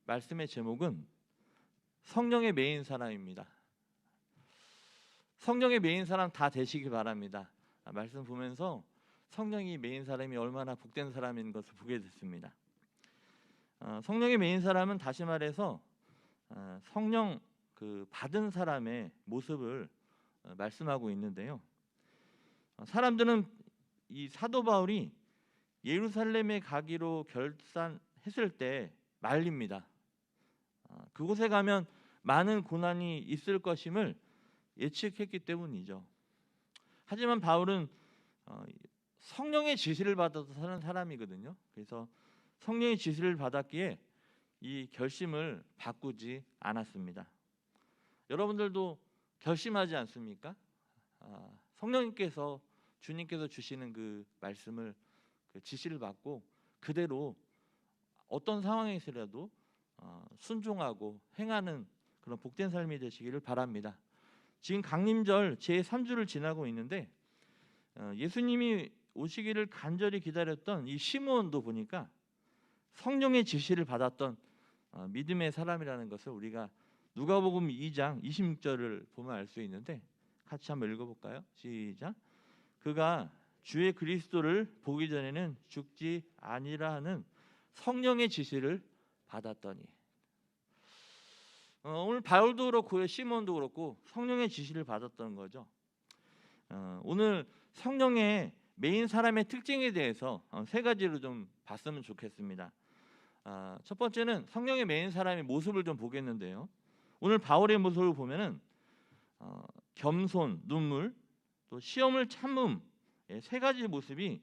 말씀의 제목은 성령의 매인 사람입니다. 성령의 매인 사람 다 되시기 바랍니다. 말씀 보면서 성령이 매인 사람이 얼마나 복된 사람인 것을 보게 됐습니다. 성령의 매인 사람은 다시 말해서 성령 받은 사람의 모습을 말씀하고 있는데요. 사람들은 이 사도 바울이 예루살렘에 가기로 결단했을 때 말립니다. 그곳에 가면 많은 고난이 있을 것임을 예측했기 때문이죠. 하지만 바울은 성령의 지시를 받아서 사는 사람이거든요. 그래서 성령의 지시를 받았기에 이 결심을 바꾸지 않았습니다. 여러분들도 결심하지 않습니까? 성령님께서 주님께서 주시는 그 말씀을 지시를 받고 그대로 어떤 상황에서라도 순종하고 행하는 그런 복된 삶이 되시기를 바랍니다. 지금 강림절 제3주를 지나고 있는데 예수님이 오시기를 간절히 기다렸던 이 시므온도 보니까 성령의 지시를 받았던 믿음의 사람이라는 것을 우리가 누가복음 2장 26절을 보면 알 수 있는데 같이 한번 읽어볼까요? 시작. 그가 주의 그리스도를 보기 전에는 죽지 아니라 하는 성령의 지시를 받았더니. 오늘 바울도 그렇고 시몬도 그렇고 성령의 지시를 받았던 거죠. 오늘 성령의 매인 사람의 특징에 대해서 세 가지로 좀 봤으면 좋겠습니다. 첫 번째는 성령의 매인 사람의 모습을 좀 보겠는데요. 오늘 바울의 모습을 보면은 겸손, 눈물, 또 시험을 참음, 세 가지 모습이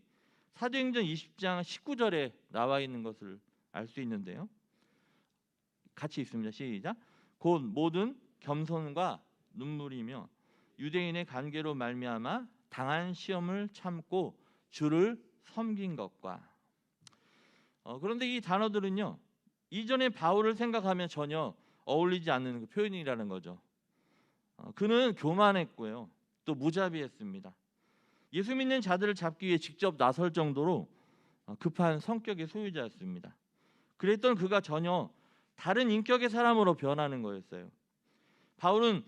사도행전 20장 19절에 나와 있는 것을 알 수 있는데요. 같이 읽습니다. 시작. 곧 모든 겸손과 눈물이며 유대인의 관계로 말미암아 당한 시험을 참고 주를 섬긴 것과. 그런데 이 단어들은요, 이전에 바울을 생각하면 전혀 어울리지 않는 그 표현이라는 거죠. 그는 교만했고요, 또 무자비했습니다. 예수 믿는 자들을 잡기 위해 직접 나설 정도로 급한 성격의 소유자였습니다. 그랬던 그가 전혀 다른 인격의 사람으로 변하는 거였어요. 바울은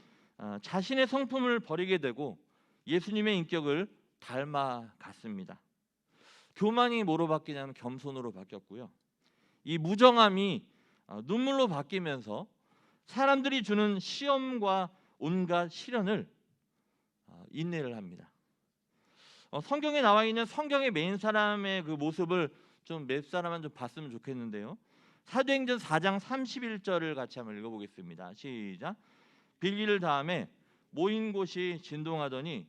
자신의 성품을 버리게 되고 예수님의 인격을 닮아갔습니다. 교만이 뭐로 바뀌냐면 겸손으로 바뀌었고요. 이 무정함이 눈물로 바뀌면서 사람들이 주는 시험과 온갖 시련을 인내를 합니다. 성경에 나와 있는 성경의 매인 사람의 그 모습을 좀 몇 사람만 좀 봤으면 좋겠는데요. 사도행전 4장 31절을 같이 한번 읽어보겠습니다. 시작. 빌기를 다음에 모인 곳이 진동하더니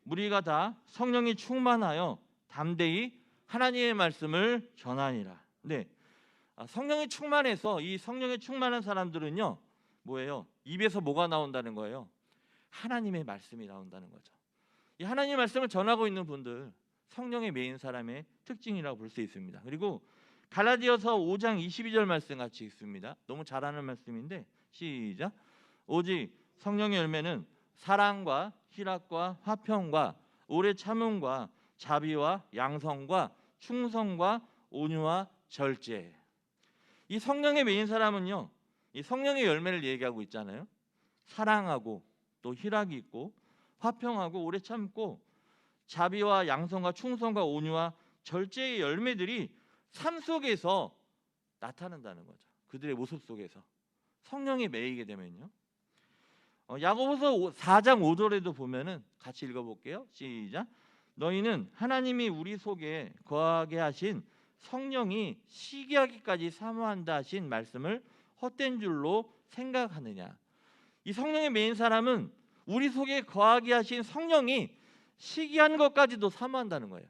무리가 다 성령이 충만하여 담대히 하나님의 말씀을 전하니라. 네, 성령이 충만해서 이 성령에 충만한 사람들은요, 뭐예요? 입에서 뭐가 나온다는 거예요? 하나님의 말씀이 나온다는 거죠. 이 하나님의 말씀을 전하고 있는 분들, 성령의 매인 사람의 특징이라고 볼 수 있습니다. 그리고 갈라디아서 5장 22절 말씀 같이 읽습니다. 너무 잘하는 말씀인데 시작. 오직 성령의 열매는 사랑과 희락과 화평과 오래 참음과 자비와 양성과 충성과 온유와 절제. 이 성령의 매인 사람은요, 이 성령의 열매를 얘기하고 있잖아요. 사랑하고 또 희락이 있고 화평하고 오래 참고 자비와 양성과 충성과 온유와 절제의 열매들이 삶 속에서 나타난다는 거죠. 그들의 모습 속에서 성령에 매이게 되면요. 야고보서 4장 5절에도 보면은 같이 읽어볼게요. 시작. 너희는 하나님이 우리 속에 거하게 하신 성령이 시기하기까지 사모한다 하신 말씀을 헛된 줄로 생각하느냐. 이 성령에 매인 사람은 우리 속에 거하게 하신 성령이 시기한 것까지도 사모한다는 거예요.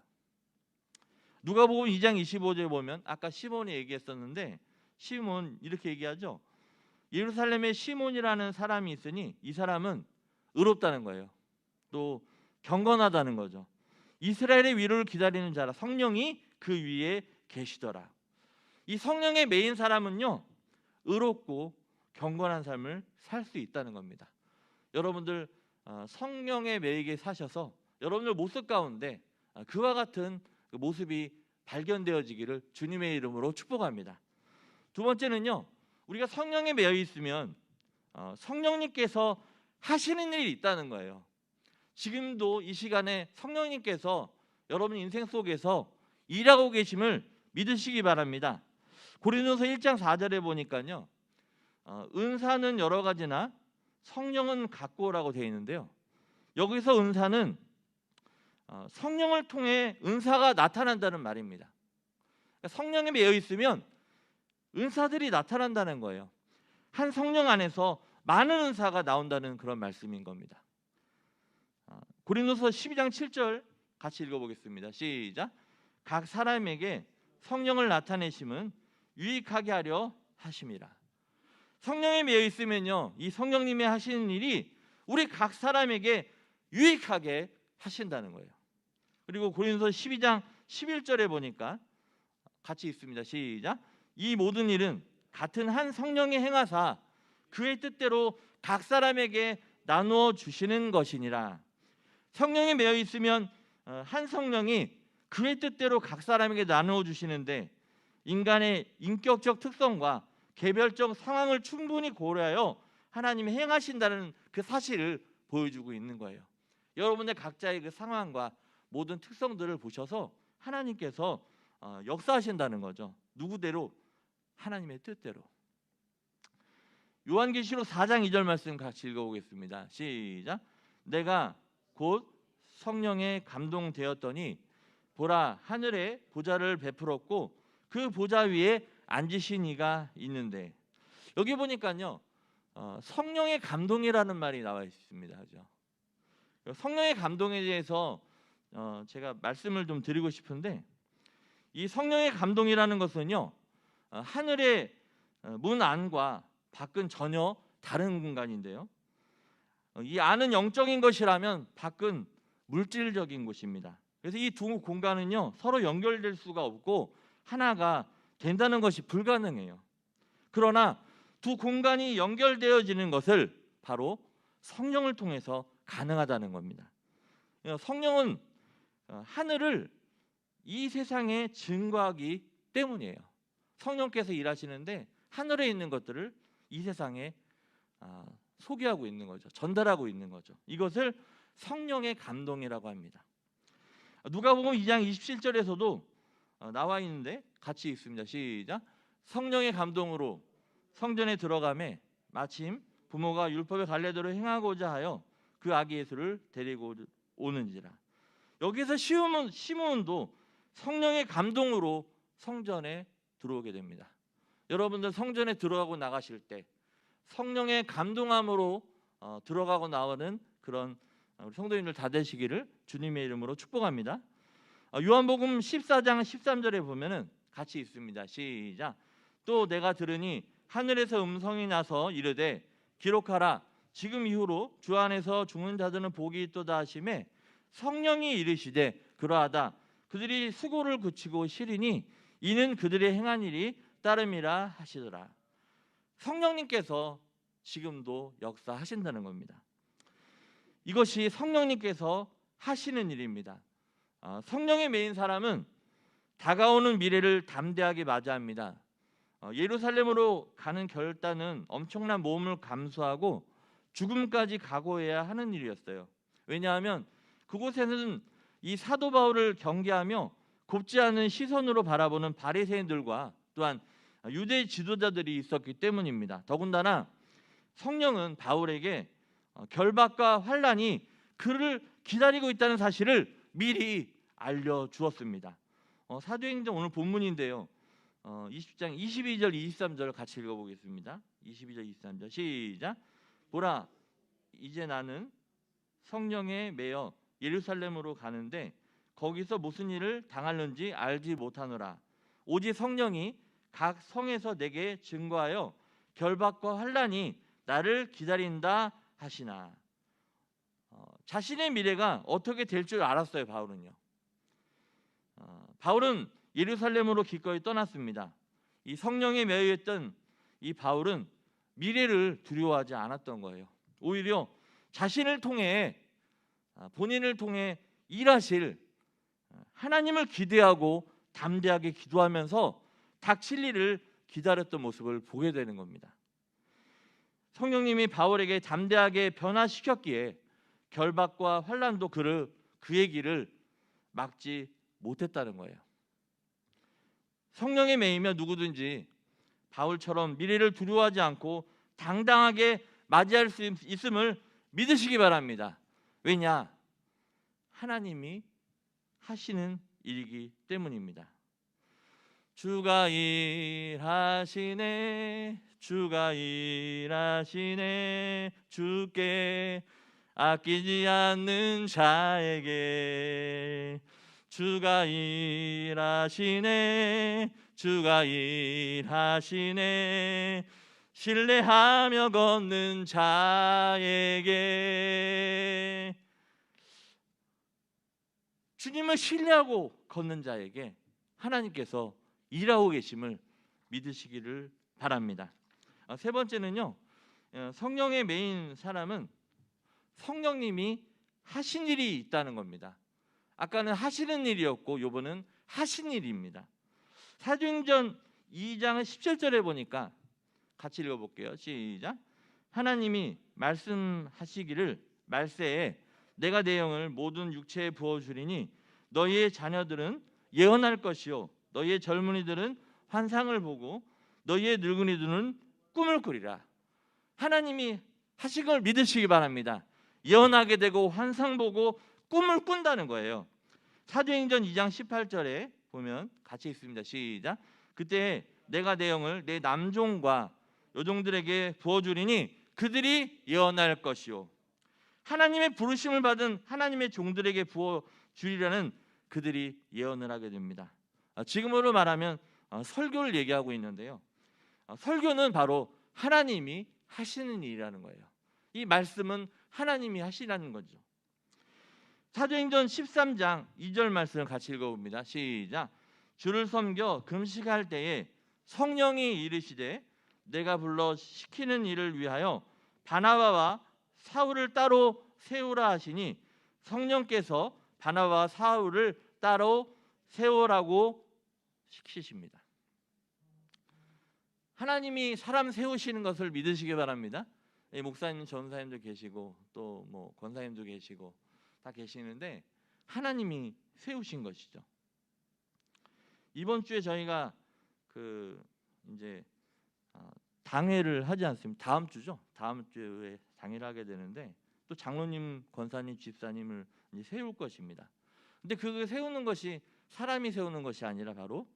누가복음 2장 25절에 보면 아까 시몬이 얘기했었는데 시몬 이렇게 얘기하죠. 예루살렘에 시몬이라는 사람이 있으니 이 사람은 의롭다는 거예요. 또 경건하다는 거죠. 이스라엘의 위로를 기다리는 자라 성령이 그 위에 계시더라. 이 성령의 매인 사람은요, 의롭고 경건한 삶을 살 수 있다는 겁니다. 여러분들 성령의 매이게 사셔서 여러분들 모습 가운데 그와 같은 그 모습이 발견되어지기를 주님의 이름으로 축복합니다. 두 번째는요, 우리가 성령에 매여 있으면 성령님께서 하시는 일이 있다는 거예요. 지금도 이 시간에 성령님께서 여러분 인생 속에서 일하고 계심을 믿으시기 바랍니다. 고린도서 1장 4절에 보니까요, 은사는 여러 가지나 성령은 같고라고 되어 있는데요, 여기서 은사는 성령을 통해 은사가 나타난다는 말입니다. 성령에 매여 있으면 은사들이 나타난다는 거예요. 한 성령 안에서 많은 은사가 나온다는 그런 말씀인 겁니다. 고린도서 12장 7절 같이 읽어보겠습니다. 시작. 각 사람에게 성령을 나타내심은 유익하게 하려 하심이라. 성령에 매여 있으면요, 이 성령님이 하시는 일이 우리 각 사람에게 유익하게 하신다는 거예요. 그리고 고린도서 12장 11절에 보니까 같이 읽습니다. 시작. 이 모든 일은 같은 한 성령이 행하사 그의 뜻대로 각 사람에게 나누어 주시는 것이니라. 성령에 매여 있으면 한 성령이 그의 뜻대로 각 사람에게 나누어 주시는데, 인간의 인격적 특성과 개별적 상황을 충분히 고려하여 하나님이 행하신다는 그 사실을 보여주고 있는 거예요. 여러분의 각자의 그 상황과 모든 특성들을 보셔서 하나님께서 역사하신다는 거죠. 누구대로? 하나님의 뜻대로. 요한계시록 4장 2절 말씀 같이 읽어보겠습니다. 시작. 내가 곧 성령에 감동되었더니 보라, 하늘에 보좌를 베풀었고 그 보좌 위에 앉으신 이가 있는데, 여기 보니까요, 성령의 감동이라는 말이 나와 있습니다. 그죠? 성령의 감동에 대해서 제가 말씀을 좀 드리고 싶은데, 이 성령의 감동이라는 것은요, 하늘의 문 안과 밖은 전혀 다른 공간인데요, 이 안은 영적인 것이라면 밖은 물질적인 곳입니다. 그래서 이 두 공간은요, 서로 연결될 수가 없고 하나가 된다는 것이 불가능해요. 그러나 두 공간이 연결되어지는 것을 바로 성령을 통해서 가능하다는 겁니다. 성령은 하늘을 이 세상에 증거하기 때문이에요. 성령께서 일하시는데 하늘에 있는 것들을 이 세상에 소개하고 있는 거죠. 전달하고 있는 거죠. 이것을 성령의 감동이라고 합니다. 누가복음 2장 27절에서도 나와 있는데 같이 읽습니다. 시작. 성령의 감동으로 성전에 들어가매 마침 부모가 율법의 갈례대로 행하고자 하여 그 아기 예수를 데리고 오는지라. 여기서 시므온도 성령의 감동으로 성전에 들어오게 됩니다. 여러분들 성전에 들어가고 나가실 때 성령의 감동함으로 들어가고 나오는 그런 우리 성도님들 다 되시기를 주님의 이름으로 축복합니다. 요한복음 14장 13절에 보면은 같이 있습니다. 시작. 또 내가 들으니 하늘에서 음성이 나서 이르되 기록하라. 지금 이후로 주 안에서 죽는 자들은 복이 있도다 하시매 성령이 이르시되 그러하다. 그들이 수고를 그치고 쉬리니 이는 그들의 행한 일이 따름이라 하시더라. 성령님께서 지금도 역사하신다는 겁니다. 이것이 성령님께서 하시는 일입니다. 성령에 매인 사람은 다가오는 미래를 담대하게 맞이합니다. 예루살렘으로 가는 결단은 엄청난 모험을 감수하고 죽음까지 각오해야 하는 일이었어요. 왜냐하면 그곳에는 이 사도 바울을 경계하며 곱지 않은 시선으로 바라보는 바리새인들과 또한 유대 지도자들이 있었기 때문입니다. 더군다나 성령은 바울에게 결박과 환란이 그를 기다리고 있다는 사실을 미리 알려주었습니다. 사도행전 오늘 본문인데요, 20장 22절 23절 같이 읽어보겠습니다. 22절 23절 시작. 보라, 이제 나는 성령에 매여 예루살렘으로 가는데 거기서 무슨 일을 당할는지 알지 못하노라. 오직 성령이 각 성에서 내게 증거하여 결박과 환란이 나를 기다린다 하시나. 자신의 미래가 어떻게 될 줄 알았어요. 바울은요. 바울은 예루살렘으로 기꺼이 떠났습니다. 이 성령에 매여 있던 이 바울은 미래를 두려워하지 않았던 거예요. 오히려 자신을 통해 본인을 통해 일하실 하나님을 기대하고 담대하게 기도하면서 닥칠 일을 기다렸던 모습을 보게 되는 겁니다. 성령님이 바울에게 담대하게 변화시켰기에 결박과 환난도 그의 길을 막지 못했다는 거예요. 성령에 매이며 누구든지 바울처럼 미래를 두려워하지 않고 당당하게 맞이할 수 있음을 믿으시기 바랍니다. 왜냐? 하나님이 하시는 일이기 때문입니다. 주가 일하시네, 주가 일하시네, 주께 아끼지 않는 자에게. 주가 일하시네, 주가 일하시네, 신뢰하며 걷는 자에게. 주님을 신뢰하고 걷는 자에게 하나님께서 일하고 계심을 믿으시기를 바랍니다. 세 번째는요, 성령의 메인 사람은 성령님이 하신 일이 있다는 겁니다. 아까는 하시는 일이었고 요번은 하신 일입니다. 사도행전 2장 17절에 보니까 같이 읽어볼게요. 시작. 하나님이 말씀하시기를 말세에 내가 내 영을 모든 육체에 부어주리니 너희의 자녀들은 예언할 것이요 너희의 젊은이들은 환상을 보고 너희의 늙은이들은 꿈을 꾸리라. 하나님이 하신 걸 믿으시기 바랍니다. 예언하게 되고 환상 보고 꿈을 꾼다는 거예요. 사도행전 2장 18절에 보면 같이 읽습니다. 시작. 그때 내가 내 영을 내 남종과 여종들에게 부어주리니 그들이 예언할 것이요. 하나님의 부르심을 받은 하나님의 종들에게 부어주리라는 그들이 예언을 하게 됩니다. 지금으로 말하면 설교를 얘기하고 있는데요. 설교는 바로 하나님이 하시는 일이라는 거예요. 이 말씀은 하나님이 하시라는 거죠. 사도행전 13장 2절 말씀을 같이 읽어봅니다. 시작. 주를 섬겨 금식할 때에 성령이 이르시되 내가 불러 시키는 일을 위하여 바나바와 사울을 따로 세우라 하시니 성령께서 바나바와 사울을 따로 세우라고 시키십니다. 하나님이 사람 세우시는 것을 믿으시기 바랍니다. 목사님, 전사님도 계시고 또 뭐 권사님도 계시고 다 계시는데 하나님이 세우신 것이죠. 이번 주에 저희가 이제 당회를 하지 않습니까? 다음 주죠. 다음 주에 당회를 하게 되는데 또 장로님, 권사님, 집사님을 이제 세울 것입니다. 근데 그 세우는 것이 사람이 세우는 것이 아니라 바로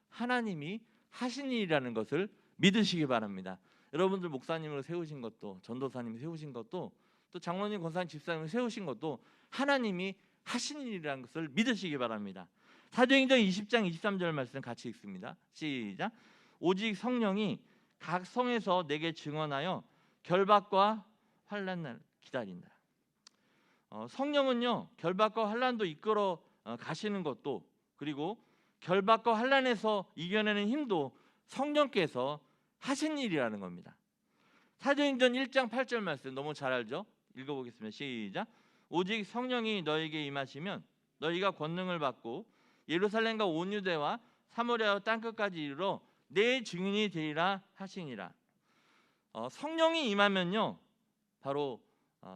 하나님이 하신 일이라는 것을 믿으시기 바랍니다. 여러분들 목사님을 세우신 것도, 전도사님 세우신 것도, 또 장로님, 권사님, 집사님을 세우신 것도 하나님이 하신 일이라는 것을 믿으시기 바랍니다. 사도행전 20장 23절 말씀 같이 읽습니다. 시작. 오직 성령이 각 성에서 내게 증언하여 결박과 환난을 기다린다. 성령은요, 결박과 환난도 이끌어 가시는 것도, 그리고 결박과 환난에서 이겨내는 힘도 성령께서 하신 일이라는 겁니다. 사도행전 1장 8절 말씀 너무 잘 알죠? 읽어보겠습니다. 시작. 오직 성령이 너에게 임하시면 너희가 권능을 받고 예루살렘과 온 유대와 사마리아 땅끝까지 이르러 내 증인이 되리라 하시니라. 성령이 임하면요, 바로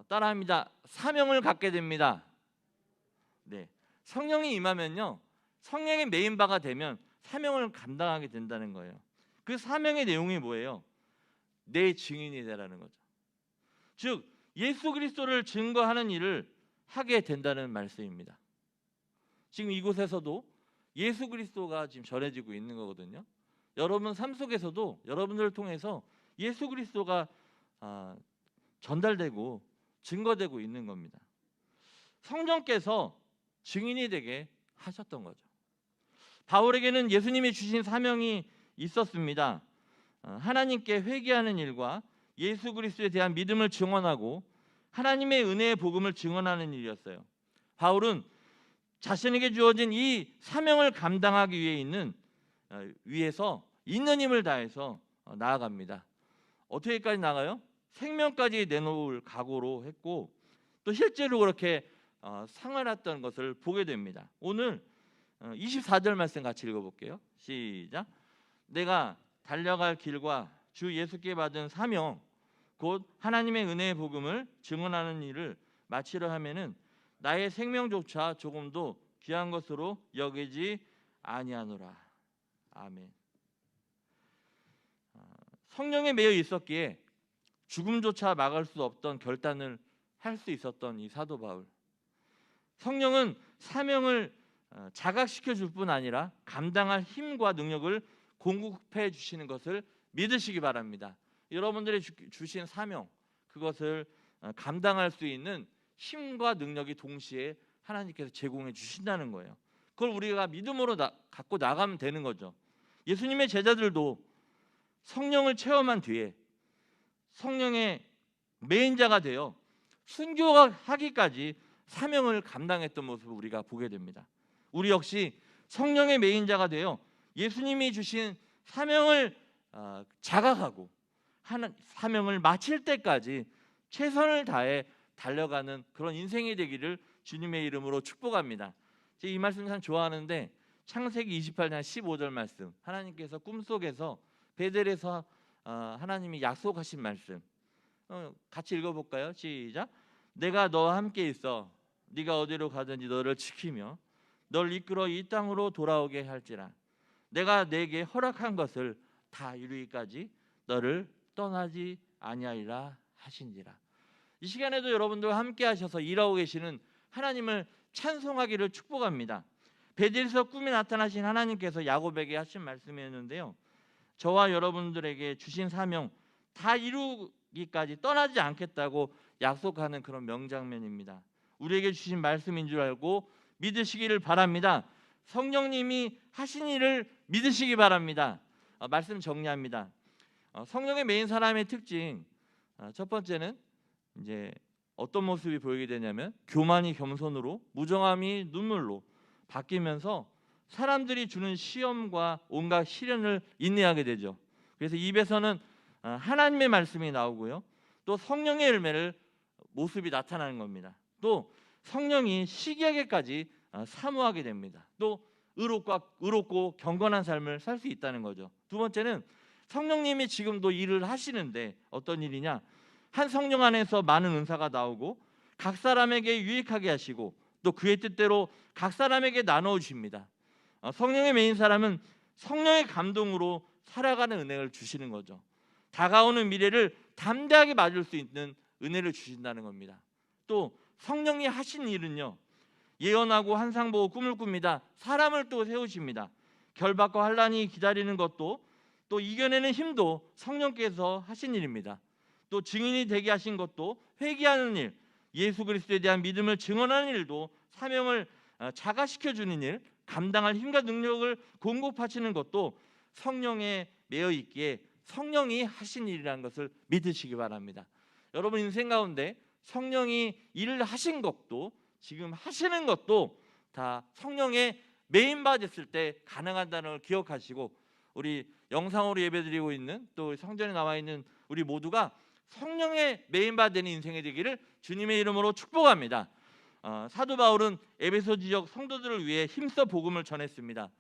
따라합니다. 사명을 갖게 됩니다. 네, 성령이 임하면요, 성령의 메인 바가 되면 사명을 감당하게 된다는 거예요. 그 사명의 내용이 뭐예요? 내 증인이 되라는 거죠. 즉 예수 그리스도를 증거하는 일을 하게 된다는 말씀입니다. 지금 이곳에서도 예수 그리스도가 지금 전해지고 있는 거거든요. 여러분 삶 속에서도 여러분들을 통해서 예수 그리스도가 전달되고 증거되고 있는 겁니다. 성령께서 증인이 되게 하셨던 거죠. 바울에게는 예수님이 주신 사명이 있었습니다. 하나님께 회개하는 일과 예수 그리스도에 대한 믿음을 증언하고 하나님의 은혜의 복음을 증언하는 일이었어요. 바울은 자신에게 주어진 이 사명을 감당하기 위해서 있는 힘을 다해서 나아갑니다. 어떻게까지 나가요? 생명까지 내놓을 각오로 했고 또 실제로 그렇게 생활했던 것을 보게 됩니다. 오늘 24절 말씀 같이 읽어볼게요. 시작. 내가 달려갈 길과 주 예수께 받은 사명, 곧 하나님의 은혜의 복음을 증언하는 일을 마치려 하면은 나의 생명조차 조금도 귀한 것으로 여기지 아니하노라. 아멘. 성령에 매여 있었기에 죽음조차 막을 수 없던 결단을 할 수 있었던 이 사도 바울. 성령은 사명을 자각시켜 줄 뿐 아니라 감당할 힘과 능력을 공급해 주시는 것을 믿으시기 바랍니다. 여러분들이 주신 사명, 그것을 감당할 수 있는 힘과 능력이 동시에 하나님께서 제공해 주신다는 거예요. 그걸 우리가 믿음으로 갖고 나가면 되는 거죠. 예수님의 제자들도 성령을 체험한 뒤에 성령의 메인자가 되어 순교하기까지 사명을 감당했던 모습을 우리가 보게 됩니다. 우리 역시 성령의 메인자가 되어 예수님이 주신 사명을 자각하고 사명을 마칠 때까지 최선을 다해 달려가는 그런 인생이 되기를 주님의 이름으로 축복합니다. 제가 이 말씀 참 좋아하는데 창세기 28장 15절 말씀, 하나님께서 꿈속에서 베델에서 하나님이 약속하신 말씀, 같이 읽어볼까요? 시작. 내가 너와 함께 있어 네가 어디로 가든지 너를 지키며 너를 이끌어 이 땅으로 돌아오게 할지라. 내가 내게 허락한 것을 다 이루기까지 너를 떠나지 아니하리라 하신지라. 이 시간에도 여러분들과 함께 하셔서 일하고 계시는 하나님을 찬송하기를 축복합니다. 베델에서 꿈에 나타나신 하나님께서 야곱에게 하신 말씀이었는데요, 저와 여러분들에게 주신 사명 다 이루기까지 떠나지 않겠다고 약속하는 그런 명장면입니다. 우리에게 주신 말씀인 줄 알고 믿으시기를 바랍니다. 성령님이 하신 일을 믿으시기 바랍니다. 말씀 정리합니다. 성령의 메인 사람의 특징, 첫 번째는 이제 어떤 모습이 보이게 되냐면 교만이 겸손으로, 무정함이 눈물로 바뀌면서 사람들이 주는 시험과 온갖 시련을 인내하게 되죠. 그래서 입에서는 하나님의 말씀이 나오고요, 또 성령의 열매를 모습이 나타나는 겁니다. 또 성령이 시기하게까지 사모하게 됩니다. 또 의롭고 경건한 삶을 살 수 있다는 거죠. 두 번째는 성령님이 지금도 일을 하시는데 어떤 일이냐? 한 성령 안에서 많은 은사가 나오고 각 사람에게 유익하게 하시고 또 그의 뜻대로 각 사람에게 나눠 주십니다. 성령의 메인 사람은 성령의 감동으로 살아가는 은혜를 주시는 거죠. 다가오는 미래를 담대하게 맞을 수 있는 은혜를 주신다는 겁니다. 또 성령이 하신 일은요, 예언하고 환상 보고 꿈을 꿉니다. 사람을 또 세우십니다. 결박과 환난이 기다리는 것도, 또 이겨내는 힘도 성령께서 하신 일입니다. 또 증인이 되게 하신 것도, 회개하는 일, 예수 그리스도에 대한 믿음을 증언하는 일도, 사명을 자가시켜 주는 일, 감당할 힘과 능력을 공급하시는 것도 성령에 매여 있기에 성령이 하신 일이라는 것을 믿으시기 바랍니다. 여러분 인생 가운데 성령이 일을 하신 것도 지금 하시는 것도 다 성령에 메인받았을 때 가능하다는 걸 기억하시고, 우리 영상으로 예배드리고 있는 또 성전에 나와 있는 우리 모두가 성령에 메인받는 인생이 되기를 주님의 이름으로 축복합니다. 사도 바울은 에베소 지역 성도들을 위해 힘써 복음을 전했습니다.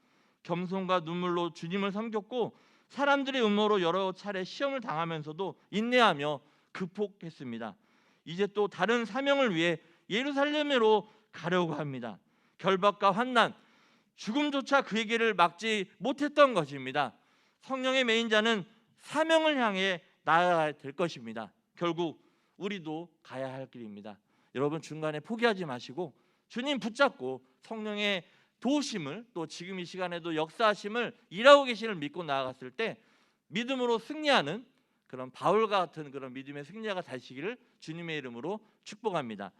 겸손과 눈물로 주님을 섬겼고 사람들의 음모로 여러 차례 시험을 당하면서도 인내하며 극복했습니다. 이제 또 다른 사명을 위해 예루살렘으로 가려고 합니다. 결박과 환난, 죽음조차 그에게를 막지 못했던 것입니다. 성령의 메인자는 사명을 향해 나아가야 될 것입니다. 결국 우리도 가야 할 길입니다. 여러분 중간에 포기하지 마시고 주님 붙잡고 성령의 도우심을, 또 지금 이 시간에도 역사하심을, 일하고 계심을 믿고 나아갔을 때 믿음으로 승리하는 그런 바울 같은 그런 믿음의 승리자가 되시기를 주님의 이름으로 축복합니다.